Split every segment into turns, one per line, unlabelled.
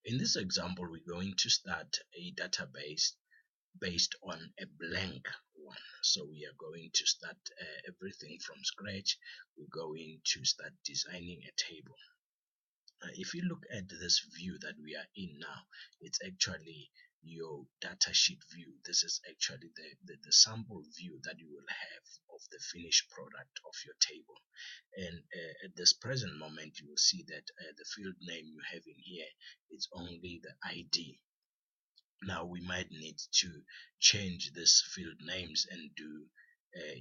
In this example, we're going to start a database based on a blank one. So we are going to start everything from scratch. We're going to start designing a table. If you look at this view that we are in now, it's actually your datasheet view. This is actually the sample view that you will have of the finished product of your table. And at this present moment, you will see that the field name you have in here is only the ID. Now we might need to change this field names and do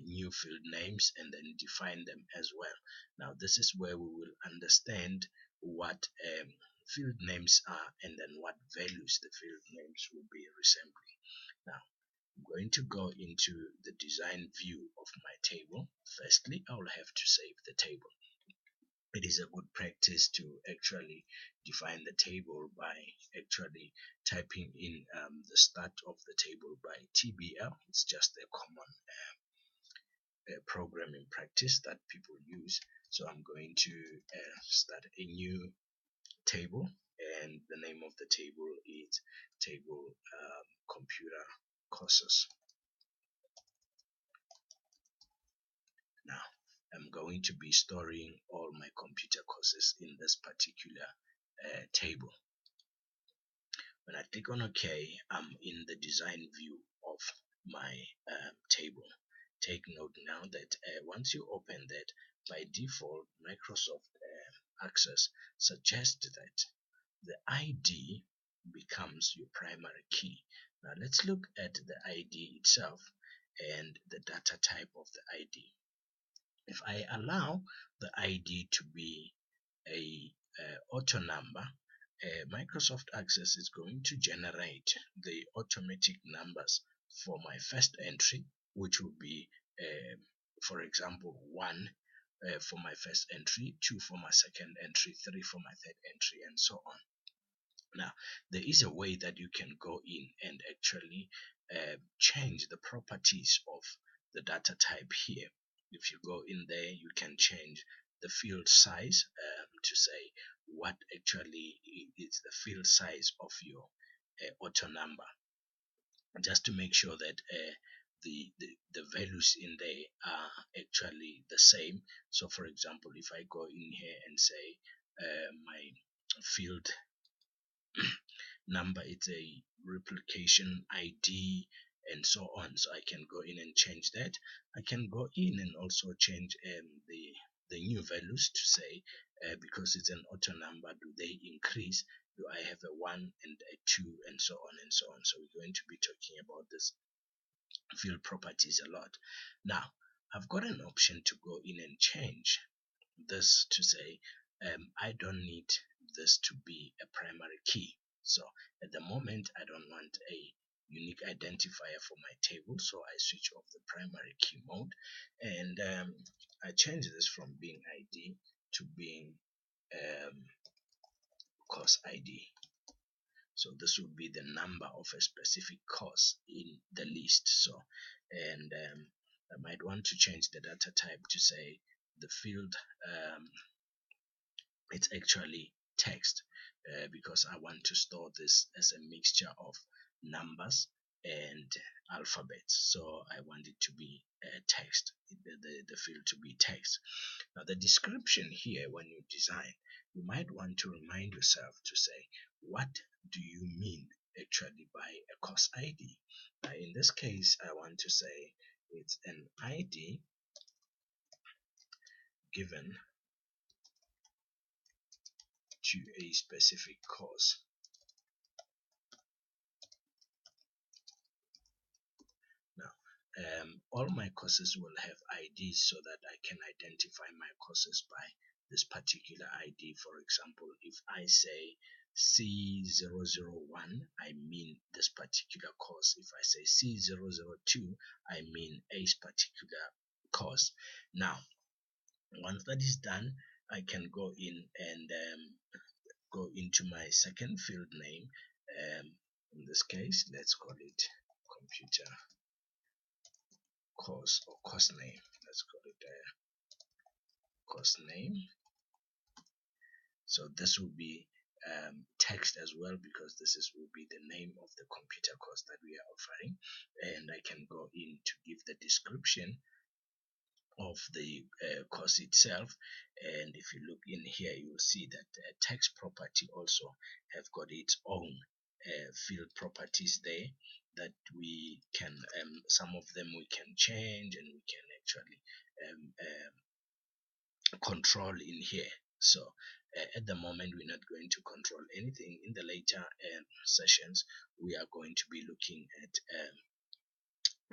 new field names and then define them as well. Now this is where we will understand what field names are and then what values the field names will be resembling. Now I'm going to go into the design view of my table. Firstly, I will have to save the table. It is a good practice to actually define the table by actually typing in the start of the table by TBL. It's just a common programming practice that people use. So I'm going to start a new table, and the name of the table is table computer courses. Now I'm going to be storing all my computer courses in this particular table. When I click on OK, I'm in the design view of my table. Take note now that once you open that, by default, Microsoft Access suggests that the ID becomes your primary key. Now let's look at the ID itself and the data type of the ID. If I allow the ID to be a auto number, Microsoft Access is going to generate the automatic numbers for my first entry, which will be, for example, 1 for my first entry, 2 for my second entry, 3 for my third entry, and so on. Now, there is a way that you can go in and actually change the properties of the data type here. If you go in there, you can change the field size to say what actually is the field size of your auto number, just to make sure that the values in there are actually the same. So for example, if I go in here and say my field number, it's a replication ID and so on, so I can go in and change that. I can go in and also change the new values to say because it's an auto number, do they increase, do I have a 1 and a 2 and so on and so on. So we're going to be talking about this field properties a lot. Now I've got an option to go in and change this to say I don't need this to be a primary key. So at the moment I don't want a unique identifier for my table, so I switch off the primary key mode and I change this from being ID to being course ID. So this would be the number of a specific course in the list. So and I might want to change the data type to say the field it's actually text because I want to store this as a mixture of numbers and alphabets, so I want it to be text, the field to be text. Now the description here, when you design, you might want to remind yourself to say, what do you mean actually by a course ID? In this case, I want to say it's an ID given to a specific course. Now, all my courses will have IDs so that I can identify my courses by this particular ID. For example, if I say C001, I mean this particular course. If I say C002, I mean a particular course. Now, once that is done, I can go in and go into my second field name. In this case, let's call it computer course or course name. Let's call it course name. So this will be text as well, because this is will be the name of the computer course that we are offering. And I can go in to give the description of the course itself. And if you look in here, you will see that text property also have got its own field properties there that we can some of them we can change, and we can actually control in here. So at the moment we're not going to control anything. In the later sessions we are going to be looking at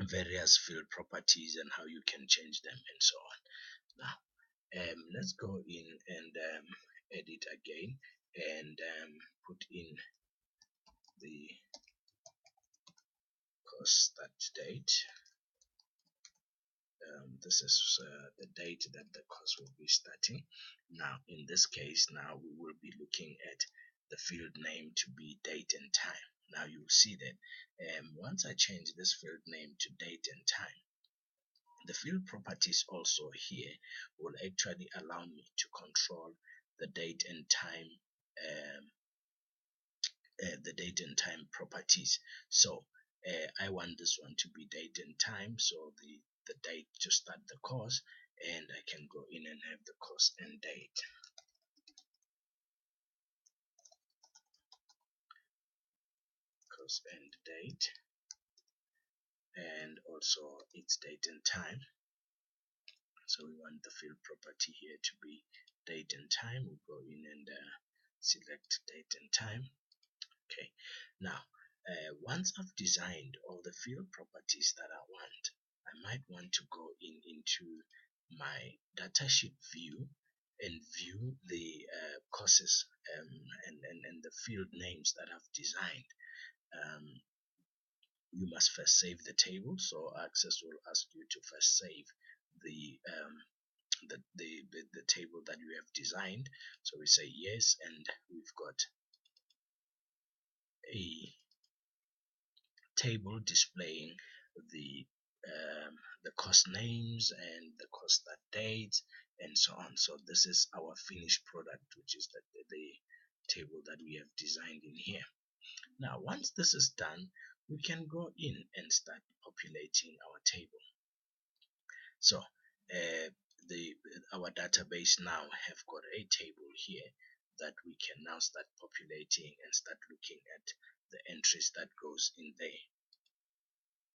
various field properties and how you can change them and so on. Now let's go in and edit again, and put in the course start date. This is the date that the course will be starting. Now in this case, now we will be looking at the field name to be date and time. Now you'll see that once I change this field name to date and time, the field properties also here will actually allow me to control the date and time properties. So I want this one to be date and time, so the date to start the course, and I can go in and have the course end date. Course end date, and also its date and time. So we want the field property here to be date and time. We'll go in and select date and time. Okay, now once I've designed all the field properties that I want, I might want to go into my datasheet view and view the courses and the field names that I've designed. You must first save the table, so Access will ask you to first save the the table that you have designed. So we say yes, and we've got a table displaying the course names and the course start dates and so on. So this is our finished product, which is the table that we have designed in here. Now once this is done, we can go in and start populating our table. So our database now have got a table here that we can now start populating and start looking at the entries that goes in there.